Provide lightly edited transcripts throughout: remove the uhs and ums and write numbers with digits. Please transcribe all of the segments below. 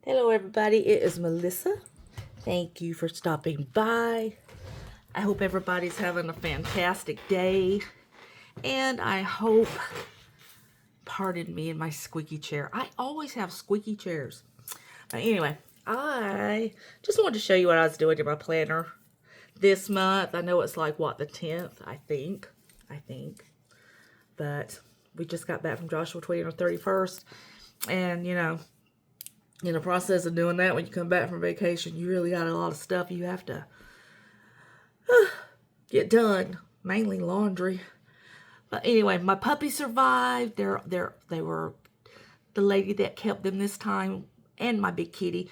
Hello everybody, it is Melissa. Thank you for stopping by. I hope everybody's having a fantastic day. And I hope, pardon me in my squeaky chair. I always have squeaky chairs. But anyway, I just wanted to show you what I was doing in my planner this month. I know it's like, what, the 10th, I think. But we just got back from Joshua Tree on the 31st. And, in the process of doing that, when you come back from vacation, you really got a lot of stuff you have to get done, mainly laundry. But anyway, my puppy survived. They were the lady that kept them this time, and my big kitty.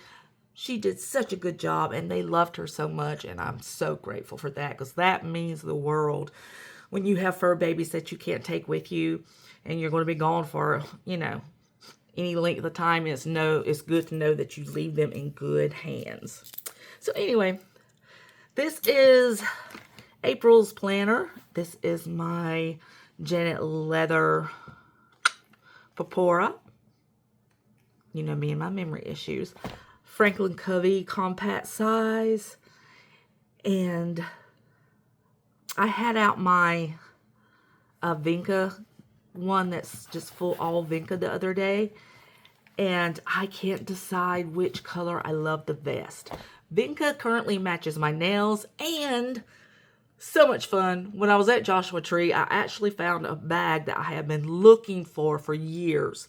She did such a good job, and they loved her so much, and I'm so grateful for that, because that means the world when you have fur babies that you can't take with you, and you're going to be gone for, any length of time. It's good to know that you leave them in good hands. So anyway, this is April's planner. This is my Janet Leather Papora. You know me and my memory issues. Franklin Covey compact size. And I had out my Vinca one that's just full all Vinca the other day, and I can't decide which color I love the best. Vinca currently matches my nails, and so much fun. When I was at Joshua Tree, I actually found a bag that I have been looking for years.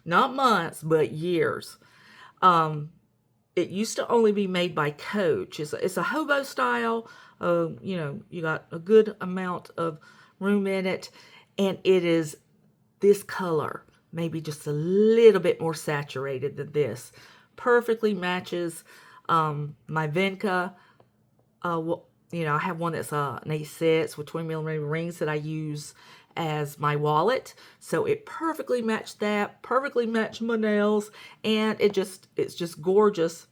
Not months, but years. It used to only be made by Coach. It's a hobo style. You got a good amount of room in it, and it is this color, maybe just a little bit more saturated than this. Perfectly matches my Vinca. I have one that's an A6 with 20mm rings that I use as my wallet. So it perfectly matched that, perfectly matched my nails, and it's just gorgeous.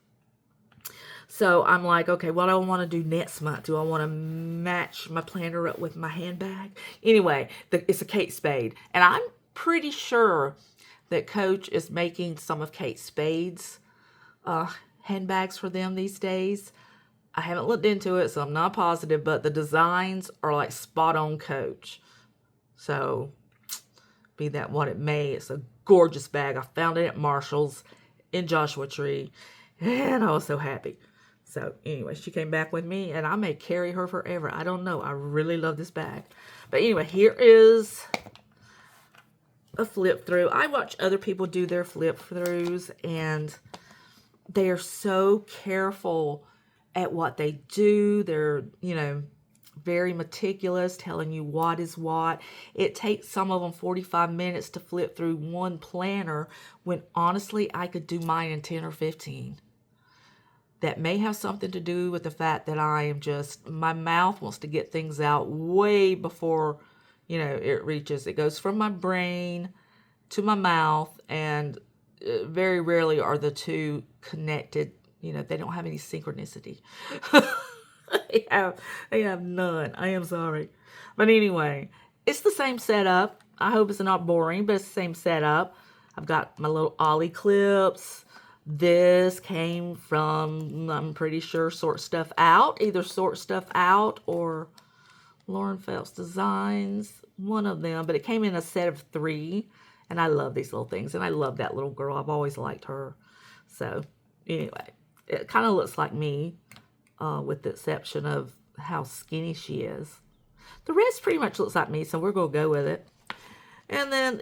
So I'm like, okay, what do I want to do next month? Do I want to match my planner up with my handbag? Anyway, it's a Kate Spade. And I'm pretty sure that Coach is making some of Kate Spade's handbags for them these days. I haven't looked into it, so I'm not positive, but the designs are like spot on Coach. So, be that what it may, it's a gorgeous bag. I found it at Marshall's in Joshua Tree, and I was so happy. So anyway, she came back with me, and I may carry her forever. I don't know. I really love this bag. But anyway, here is a flip through. I watch other people do their flip throughs, and they are so careful at what they do. They're, very meticulous, telling you what is what. It takes some of them 45 minutes to flip through one planner, when honestly I could do mine in 10 or 15. That may have something to do with the fact that my mouth wants to get things out way before, it goes from my brain to my mouth, and very rarely are the two connected. They don't have any synchronicity. They have none. I am sorry. But anyway, it's the same setup. I hope it's not boring, but it's the same setup. I've got my little Ollie clips. This came from, I'm pretty sure, Sort Stuff Out. Either Sort Stuff Out or Lauren Phelps Designs. One of them. But it came in a set of 3. And I love these little things. And I love that little girl. I've always liked her. So, anyway. It kind of looks like me. With the exception of how skinny she is. The rest pretty much looks like me. So, we're going to go with it. And then,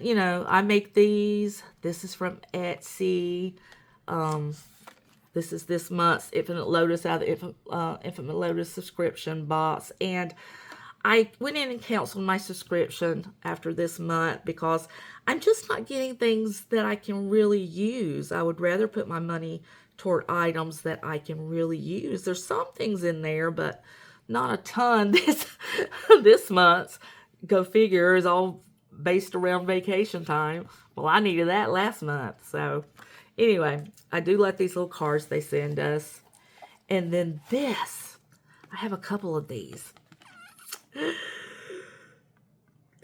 I make these. This is from Etsy. This is this month's Infinite Lotus out of the Infinite Lotus subscription box. And I went in and canceled my subscription after this month because I'm just not getting things that I can really use. I would rather put my money toward items that I can really use. There's some things in there, but not a ton. This month's, go figure, is all based around vacation time. Well, I needed that last month. So anyway, I do like these little cards they send us. And then this, I have a couple of these.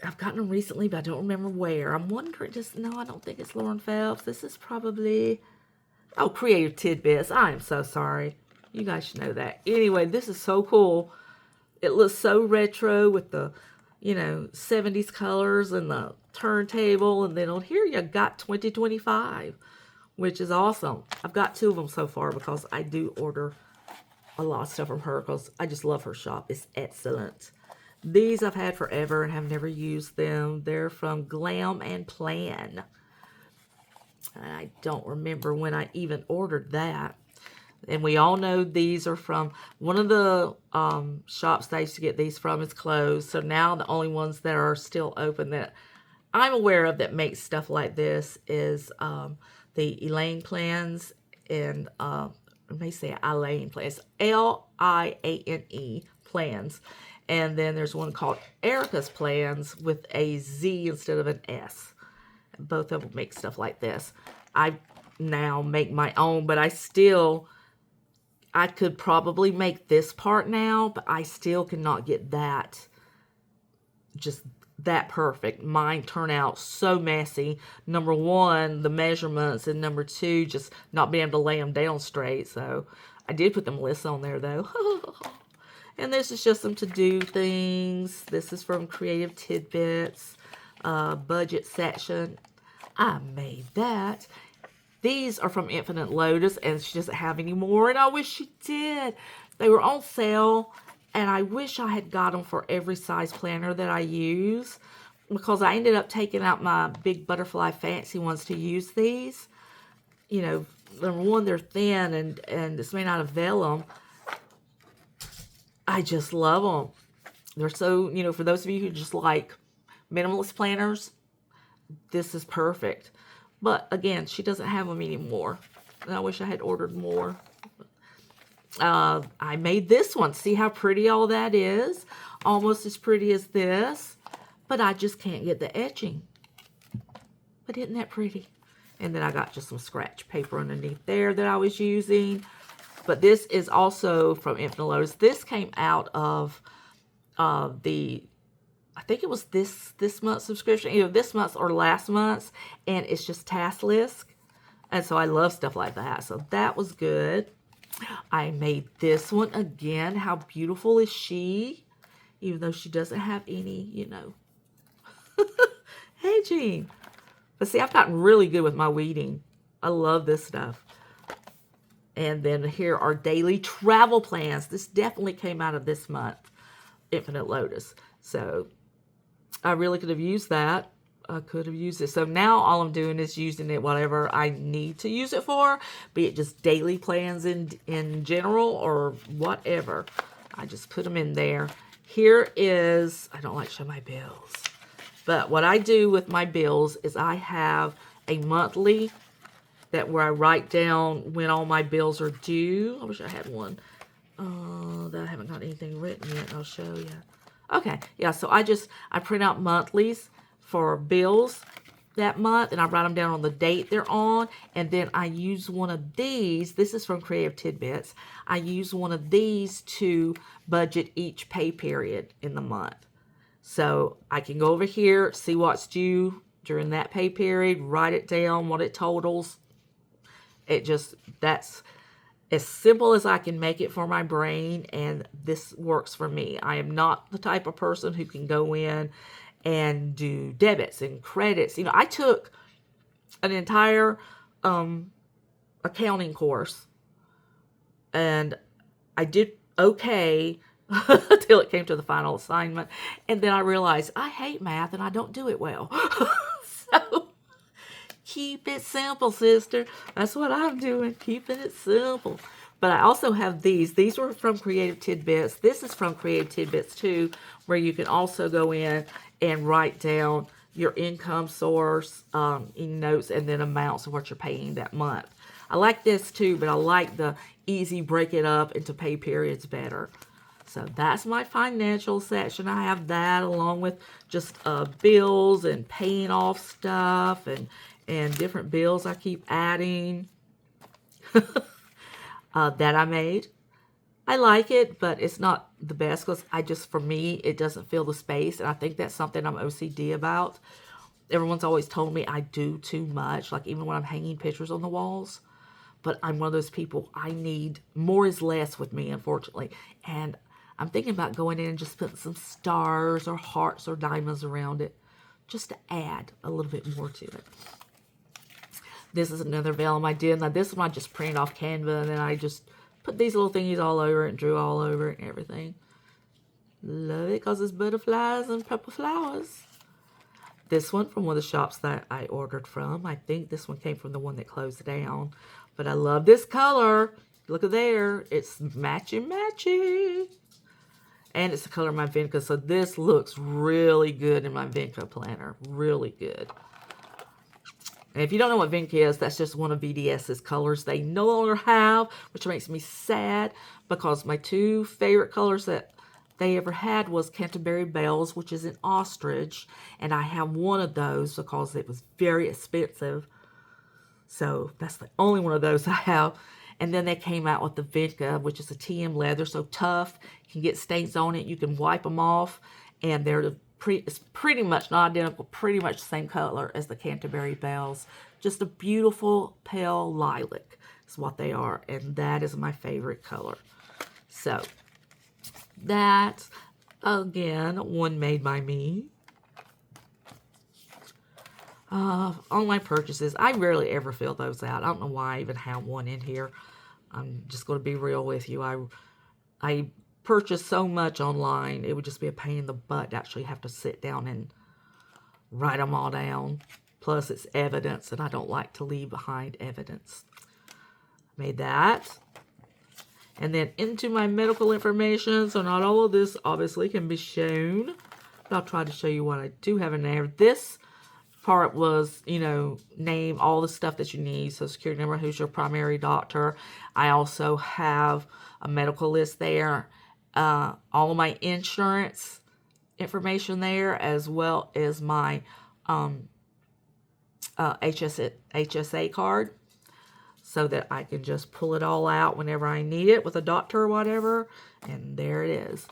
I've gotten them recently, but I don't remember where. I'm wondering, no, I don't think it's Lauren Phelps. This is probably, Oh, Creative Tidbits. I am so sorry. You guys should know that. Anyway, this is so cool. It looks so retro with the, 70s colors and the turntable. And then on here, you got 2025, which is awesome. I've got 2 of them so far because I do order a lot of stuff from her because I just love her shop. It's excellent. These I've had forever and have never used them. They're from Glam and Plan. I don't remember when I even ordered that. And we all know these are from one of the shops that I used to get these from is closed. So now the only ones that are still open that I'm aware of that make stuff like this is the Elaine Plans and I may say Elaine Plans, Liane Plans. And then there's one called Erica's Plans with a Z instead of an S. Both of them make stuff like this. I now make my own, but I could probably make this part now, but I still cannot get that, just that perfect. Mine turn out so messy. Number 1, the measurements, and number 2, just not being able to lay them down straight. So I did put them lists on there though. And this is just some to-do things. This is from Creative Tidbits, budget section. I made that. These are from Infinite Lotus, and she doesn't have any more, and I wish she did. They were on sale, and I wish I had got them for every size planner that I use, because I ended up taking out my big butterfly fancy ones to use these. Number 1, they're thin, and it's made out of vellum. I just love them. They're so, for those of you who just like minimalist planners, this is perfect. But again, she doesn't have them anymore. And I wish I had ordered more. I made this one. See how pretty all that is? Almost as pretty as this. But I just can't get the etching. But isn't that pretty? And then I got just some scratch paper underneath there that I was using. But this is also from Infinite Lotus. This came out of I think it was this month's subscription, either this month's or last month's, and it's just Taslisk. And so I love stuff like that. So that was good. I made this one again. How beautiful is she? Even though she doesn't have any, hedging. But see, I've gotten really good with my weeding. I love this stuff. And then here are daily travel plans. This definitely came out of this month, Infinite Lotus. So I really could have used that. I could have used it. So now all I'm doing is using it whatever I need to use it for, be it just daily plans in general or whatever. I just put them in there. Here is, I don't like to show my bills, but what I do with my bills is I have a monthly where I write down when all my bills are due. I wish I had one. That I haven't got anything written yet. I'll show you. Okay, yeah, so I print out monthlies for bills that month, and I write them down on the date they're on, and then I use one of these. This is from Creative Tidbits. I use one of these to budget each pay period in the month. So I can go over here, see what's due during that pay period, write it down, what it totals. That's as simple as I can make it for my brain, and this works for me. I am not the type of person who can go in and do debits and credits. I took an entire accounting course, and I did okay until it came to the final assignment, and then I realized I hate math and I don't do it well. So keep it simple, sister. That's what I'm doing, keeping it simple. But I also have these. These were from Creative Tidbits. This is from Creative Tidbits too, where you can also go in and write down your income source, in notes, and then amounts of what you're paying that month. I like this too, but I like the easy break it up into pay periods better. So that's my financial section. I have that along with just bills and paying off stuff and different bills I keep adding that I made. I like it, but it's not the best because for me, it doesn't fill the space. And I think that's something I'm OCD about. Everyone's always told me I do too much, like even when I'm hanging pictures on the walls. but I'm one of those people, I need more is less with me, unfortunately. And I'm thinking about going in and just putting some stars or hearts or diamonds around it, just to add a little bit more to it. This is another vellum I did. Now this one I just printed off Canva, and then I just put these little thingies all over it and drew all over it and everything. Love it because it's butterflies and purple flowers. This one from one of the shops that I ordered from. I think this one came from the one that closed down. But I love this color. Look at there. It's matchy. And it's the color of my Vinca. So this looks really good in my Vinca planner. Really good. And if you don't know what Vinca is, that's just one of VDS's colors they no longer have, which makes me sad because my two favorite colors that they ever had was Canterbury Bells, which is an ostrich, and I have one of those because it was very expensive. So that's the only one of those I have. And then they came out with the Vinca, which is a TM leather, so tough. You can get stains on it. You can wipe them off, and it's pretty much not identical, pretty much the same color as the Canterbury Bells. Just a beautiful pale lilac is what they are, and that is my favorite color. So that, again, one made by me. Online purchases, I rarely ever fill those out. I don't know why I even have one in here. I'm just going to be real with you. I purchase so much online, it would just be a pain in the butt to actually have to sit down and write them all down. Plus, it's evidence, and I don't like to leave behind evidence. Made that. And then into my medical information. So not all of this obviously can be shown, but I'll try to show you what I do have in there. This part was, name all the stuff that you need. Social security number, who's your primary doctor. I also have a medical list there. All of my insurance information there, as well as my HSA card, so that I can just pull it all out whenever I need it with a doctor or whatever. And there it is.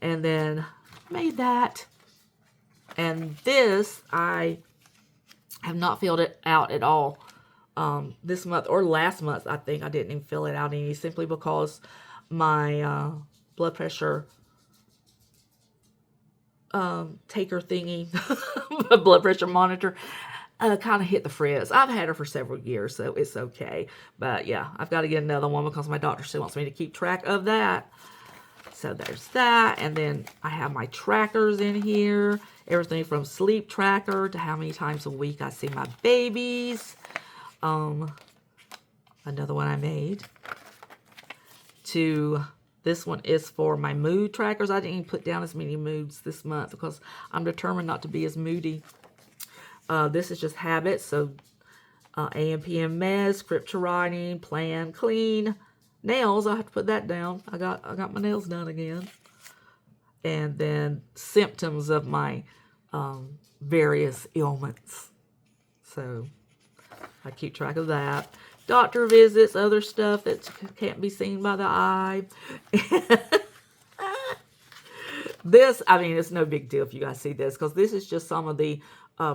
And then made that. And this, I have not filled it out at all this month or last month. I think I didn't even fill it out any, simply because my blood pressure taker thingy, blood pressure monitor, kind of hit the frizz. I've had her for several years, so it's okay. But yeah, I've got to get another one because my doctor still wants me to keep track of that. So there's that. And then I have my trackers in here. Everything from sleep tracker to how many times a week I see my babies. Another one I made. This one is for my mood trackers. I didn't even put down as many moods this month because I'm determined not to be as moody. This is just habits. So AM, PM, meds, scripture writing, plan, clean. Nails, I have to put that down. I got my nails done again. And then symptoms of my various ailments. So I keep track of that. Doctor visits, other stuff that can't be seen by the eye. This, I mean, it's no big deal if you guys see this, because this is just some of the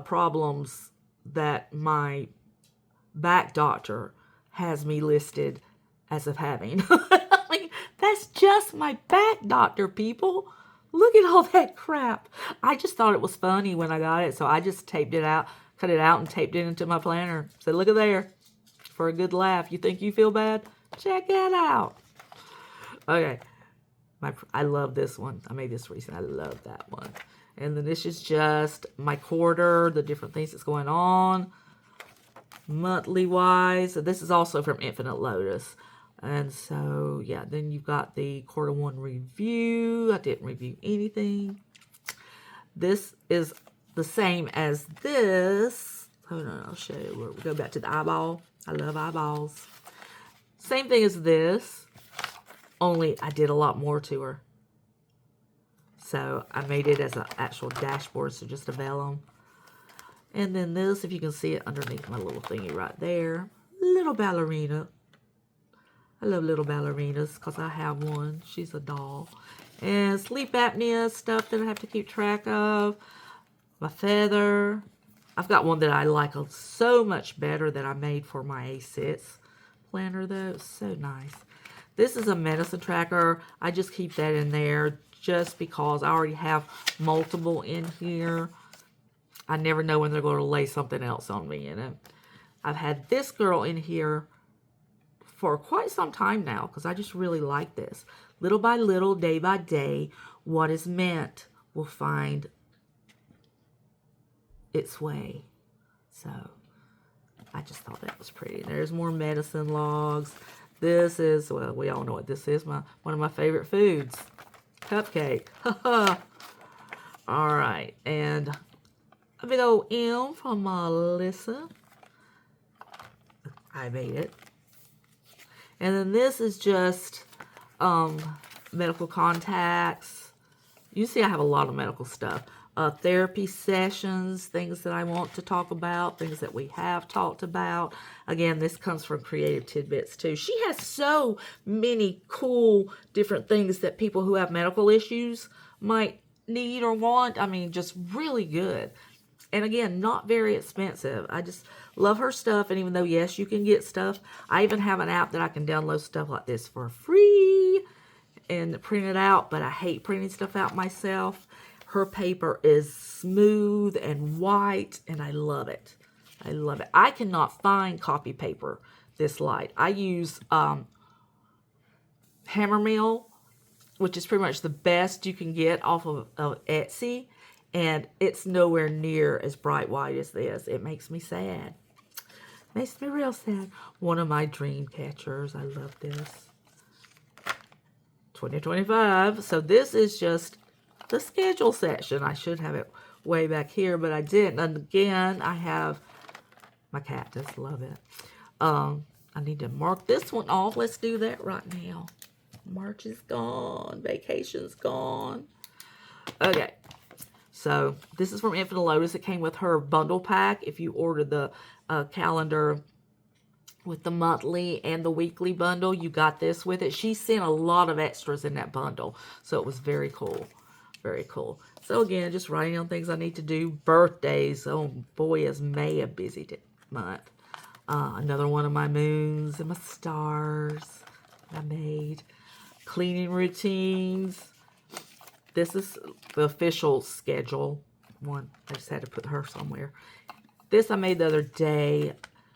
problems that my back doctor has me listed as of having. I mean, that's just my back doctor, people. Look at all that crap. I just thought it was funny when I got it, so I just taped it out, cut it out, and taped it into my planner. Said, look at there. For a good laugh. You think you feel bad? Check that out. Okay. I love this one. I made this recent. I love that one. And then this is just my quarter, the different things that's going on. Monthly wise. So this is also from Infinite Lotus. And so, yeah, then you've got the quarter one review. I didn't review anything. This is the same as this. Hold on, I'll show you. We'll go back to the eyeball. I love eyeballs. Same thing as this, only I did a lot more to her. So I made it as an actual dashboard, so just a vellum. And then this, if you can see it underneath my little thingy right there. Little ballerina. I love little ballerinas because I have one. She's a doll. And sleep apnea stuff that I have to keep track of. My feather. I've got one that I like so much better that I made for my A6. planner, though. It's so nice. This is a medicine tracker. I just keep that in there just because I already have multiple in here. I never know when they're going to lay something else on me, you know. I've had this girl in here for quite some time now because I just really like this. Little by little, day by day, what is meant will find its way. So I just thought that was pretty. There's more medicine logs. This is, well, we all know what this is. One of my favorite foods. Cupcake. All right. And a big old M from Melissa. I made it. And then this is just medical contacts. You see I have a lot of medical stuff. Therapy sessions, things that I want to talk about, things that we have talked about. Again, this comes from Creative Tidbits too. She has so many cool different things that people who have medical issues might need or want. I mean, just really good. And again, not very expensive. I just love her stuff. And even though, yes, you can get stuff, I even have an app that I can download stuff like this for free and print it out. But I hate printing stuff out myself. Her paper is smooth and white, and I love it. I love it. I cannot find copy paper this light. I use Hammermill, which is pretty much the best you can get off of Etsy, and it's nowhere near as bright white as this. It makes me sad. Makes me real sad. One of my dream catchers. I love this. 2025. So this is just the schedule section. I should have it way back here, but I didn't. And again, I have my cactus. Love it. I need to mark this one off. Let's do that right now. March is gone. Vacation's gone. Okay. So this is from Infinite Lotus. It came with her bundle pack. If you ordered the calendar with the monthly and the weekly bundle, you got this with it. She sent a lot of extras in that bundle. So it was very cool. Very cool. So again, just writing on things I need to do. Birthdays. Oh boy, is May a busy month. Another one of my moons and my stars I made. Cleaning routines. This is the official schedule one. I just had to put her somewhere. This I made the other day.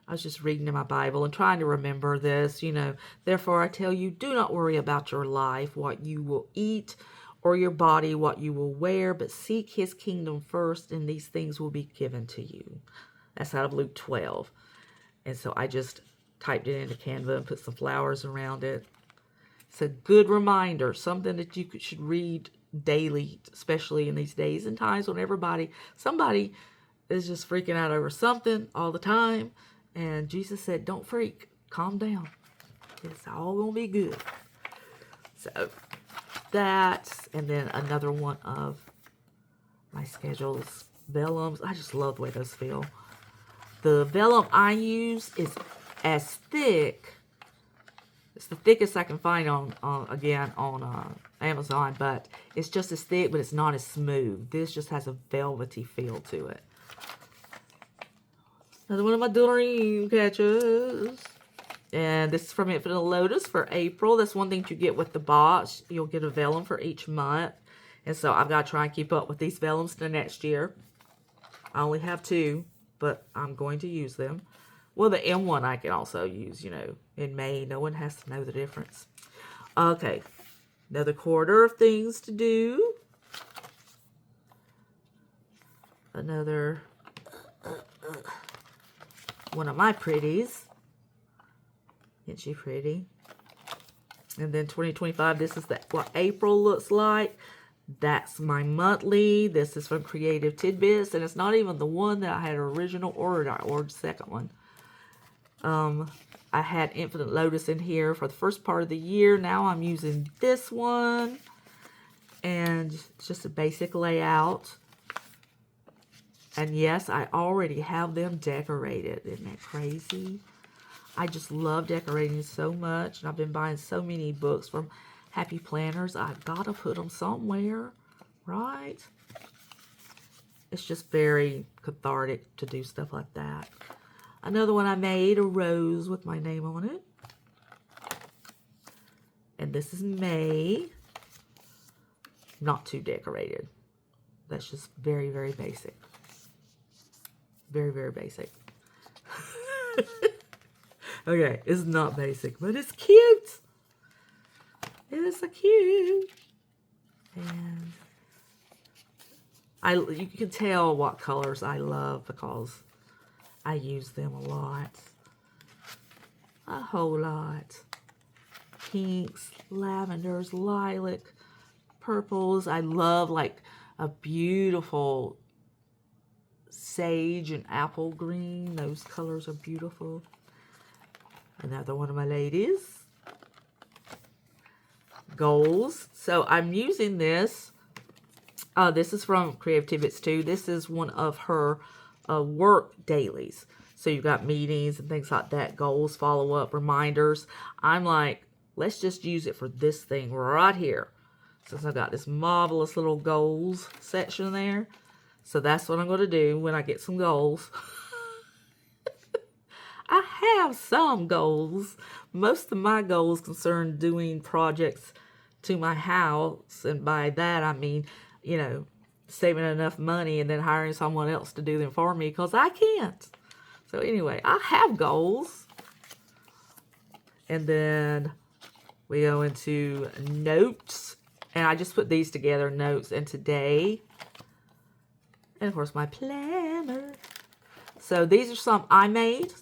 I was just reading in my Bible and trying to remember this. You know, therefore I tell you, do not worry about your life, what you will eat, or your body, what you will wear, but seek his kingdom first, and these things will be given to you. That's out of Luke 12. And so I just typed it into Canva and put some flowers around it. It's a good reminder, something that you should read daily, especially in these days and times when somebody is just freaking out over something all the time. And Jesus said, don't freak, calm down. It's all going to be good. So that, and then another one of my schedules, vellums. I just love the way those feel. The vellum I use is as thick. It's the thickest I can find on Amazon, but it's just as thick, but it's not as smooth. This just has a velvety feel to it. Another one of my dream catchers. And this is from Infinite Lotus for April. That's one thing you get with the box. You'll get a vellum for each month. And so I've got to try and keep up with these vellums the next year. I only have 2, but I'm going to use them. Well, the M1 I can also use, you know, in May. No one has to know the difference. Okay. Another quarter of things to do. Another one of my pretties. Isn't she pretty? And then 2025, this is what April looks like. That's my monthly. This is from Creative Tidbits, and it's not even the one that I had original ordered. I ordered the second one. I had Infinite Lotus in here for the first part of the year. Now I'm using this one, and it's just a basic layout. And yes, I already have them decorated. Isn't that crazy? I just love decorating so much, and I've been buying so many books from Happy Planners. I gotta put them somewhere, right? It's just very cathartic to do stuff like that. Another one I made, a rose with my name on it. And this is May. Not too decorated. That's just very, very basic. Very, very basic. Okay, it's not basic, but it's cute. It is so cute. And you can tell what colors I love because I use them a lot. A whole lot. Pinks, lavenders, lilac, purples. I love like a beautiful sage and apple green. Those colors are beautiful. Another one of my ladies. Goals. So I'm using this. This is from Creative Tidbits too. This is one of her work dailies. So you've got meetings and things like that, goals, follow-up, reminders. I'm like, let's just use it for this thing right here. Since I've got this marvelous little goals section there. So that's what I'm going to do when I get some goals. I have some goals. Most of my goals concern doing projects to my house. And by that, I mean, you know, saving enough money and then hiring someone else to do them for me because I can't. So anyway, I have goals. And then we go into notes. And I just put these together, notes and today. And of course my planner. So these are some I made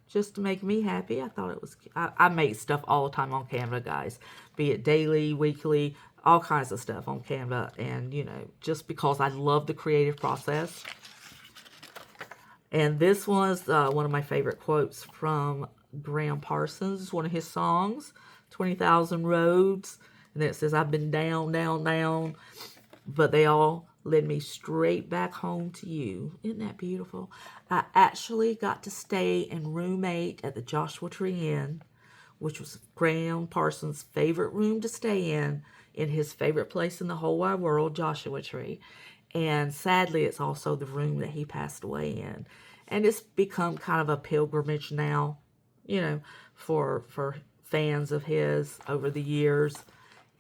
just to make me happy. I thought it was, I make stuff all the time on Canva, guys. Be it daily, weekly, all kinds of stuff on Canva. And, you know, just because I love the creative process. And this was one of my favorite quotes from Graham Parsons, one of his songs, 20,000 Roads. And then it says, I've been down, down, down, but they all led me straight back home to you. Isn't that beautiful? I actually got to stay and roommate at the Joshua Tree Inn, which was Graham Parsons' favorite room to stay in his favorite place in the whole wide world, Joshua Tree. And sadly, it's also the room that he passed away in. And it's become kind of a pilgrimage now, you know, for fans of his over the years.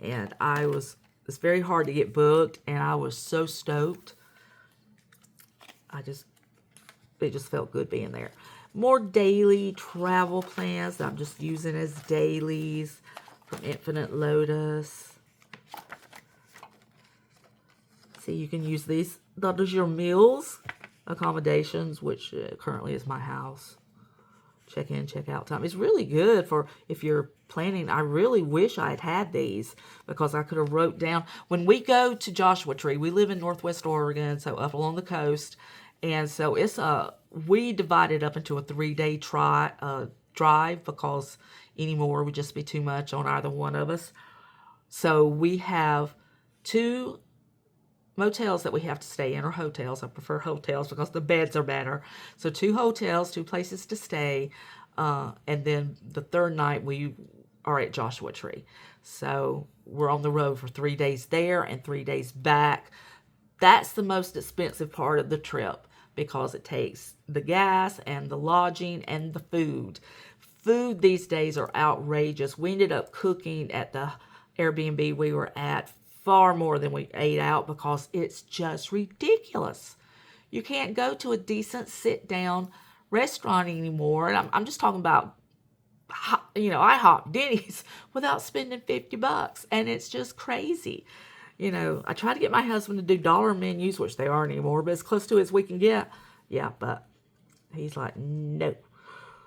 And it's very hard to get booked, and I was so stoked. It just felt good being there. More daily travel plans that I'm just using as dailies from Infinite Lotus. See, you can use these. That is your meals, accommodations, which currently is my house. Check in, check out time. It's really good for if you're planning. I really wish I had these because I could have wrote down. When we go to Joshua Tree, we live in Northwest Oregon, so up along the coast. And so we divided up into a 3-day drive because anymore would just be too much on either one of us. So we have 2 motels that we have to stay in, or hotels. I prefer hotels because the beds are better. So 2 hotels, 2 places to stay. And then the 3rd night we are at Joshua Tree. So we're on the road for 3 days there and 3 days back. That's the most expensive part of the trip because it takes the gas and the lodging and the food. Food these days are outrageous. We ended up cooking at the Airbnb we were at far more than we ate out because it's just ridiculous. You can't go to a decent sit-down restaurant anymore. And I'm just talking about, you know, IHOP, Denny's, without spending $50. And it's just crazy. You know, I try to get my husband to do dollar menus, which they aren't anymore, but as close to as we can get. Yeah, but he's like, no.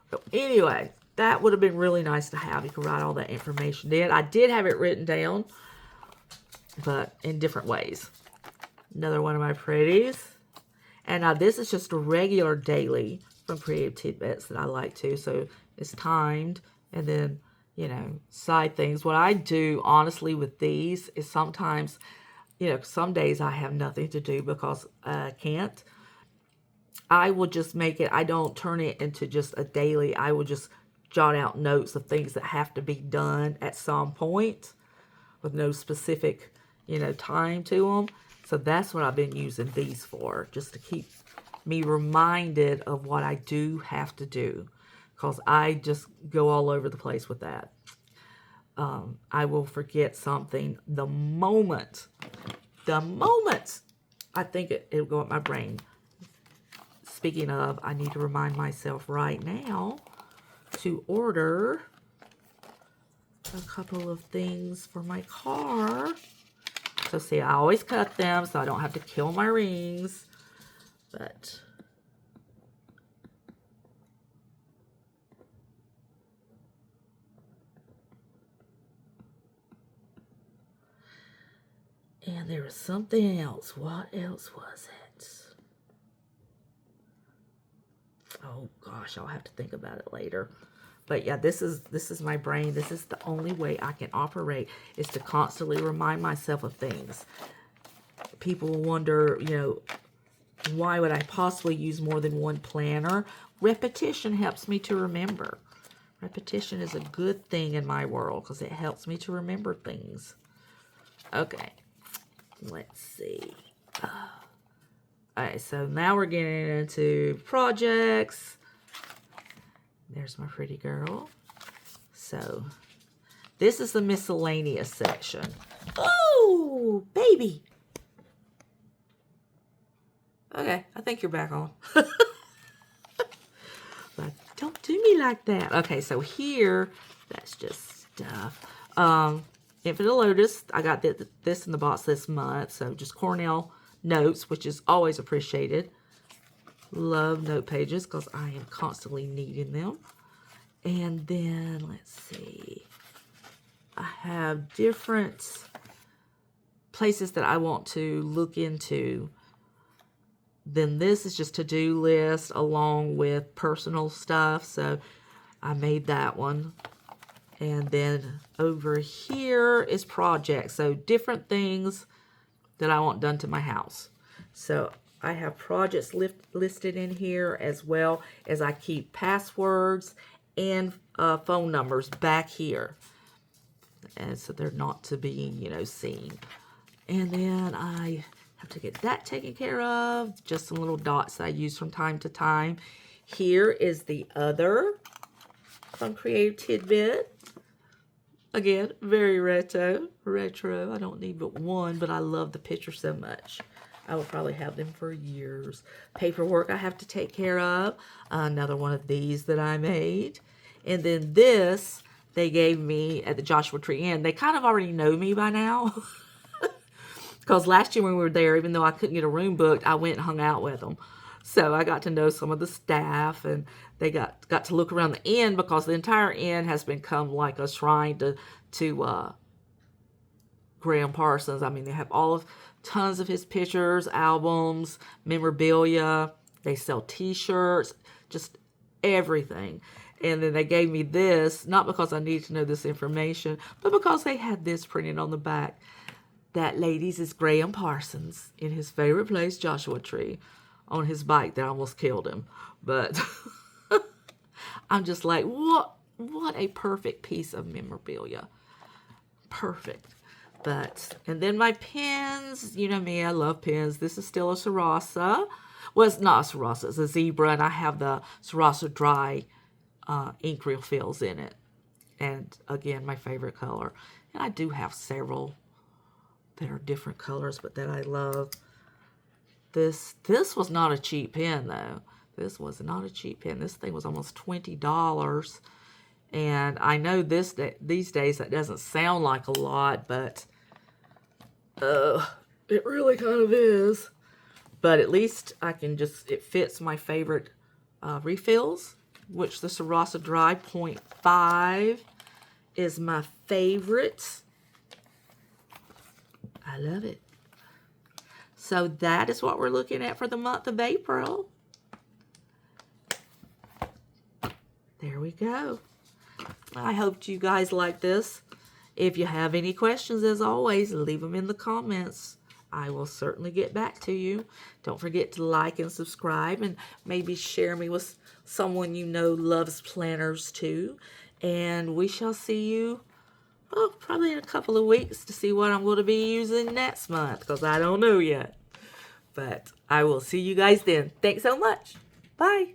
So anyway, that would have been really nice to have. You could write all that information in. I did have it written down, but in different ways. Another one of my pretties. And now this is just a regular daily from Creative Tidbits that I like to. So it's timed. And then, you know, side things. What I do, honestly, with these is sometimes, you know, some days I have nothing to do because I can't. I will just make it, I don't turn it into just a daily. I will just jot out notes of things that have to be done at some point with no specific, you know, time to them. So that's what I've been using these for, just to keep me reminded of what I do have to do, because I just go all over the place with that. I will forget something the moment I think it'll go up my brain. Speaking of, I need to remind myself right now to order a couple of things for my car. So see, I always cut them so I don't have to kill my rings. But and there was something else. What else was it? Oh gosh, I'll have to think about it later. But yeah, this is my brain. This is the only way I can operate, is to constantly remind myself of things. People wonder, you know, why would I possibly use more than one planner? Repetition helps me to remember. Repetition is a good thing in my world because it helps me to remember things. Okay, let's see. All right, so now we're getting into projects. There's my pretty girl. So this is the miscellaneous section. Oh, baby. Okay, I think you're back on. But don't do me like that. Okay, so here, that's just stuff. Infinite Lotus, I got this in the box this month. So just Cornell notes, which is always appreciated. Love note pages because I am constantly needing them. And then, let's see. I have different places that I want to look into. Then this is just to-do list along with personal stuff. So I made that one. And then over here is projects. So different things that I want done to my house. So I have projects listed in here, as well as I keep passwords and phone numbers back here. And so they're not to be, you know, seen. And then I have to get that taken care of. Just some little dots I use from time to time. Here is the other from Creative Tidbit. Again, very retro. I don't need but one, but I love the picture so much. I will probably have them for years. Paperwork I have to take care of. Another one of these that I made. And then this, they gave me at the Joshua Tree Inn. They kind of already know me by now. Because last year when we were there, even though I couldn't get a room booked, I went and hung out with them. So I got to know some of the staff, and they got to look around the inn, because the entire inn has become like a shrine to Graham Parsons. I mean, they have tons of his pictures, albums, memorabilia. They sell T-shirts, just everything. And then they gave me this, not because I needed to know this information, but because they had this printed on the back. That, ladies, is Graham Parsons in his favorite place, Joshua Tree, on his bike that almost killed him. But I'm just like, what a perfect piece of memorabilia. Perfect. But, and then my pens, you know me, I love pens. This is still a Sarasa. Well, it's not a Sarasa, it's a Zebra, and I have the Sarasa Dry ink refills in it. And again, my favorite color. And I do have several that are different colors, but that I love. This was not a cheap pen, though. This was not a cheap pen. This thing was almost $20. And I know these days that doesn't sound like a lot, but it really kind of is. But at least I can it fits my favorite refills, which the Sarasa Dry 0.5 is my favorite. I love it. So that is what we're looking at for the month of April. There we go. I hope you guys like this. If you have any questions, as always, leave them in the comments. I will certainly get back to you. Don't forget to like and subscribe, and maybe share me with someone you know loves planners too. And we shall see you probably in a couple of weeks to see what I'm going to be using next month, because I don't know yet. But I will see you guys then. Thanks so much. Bye.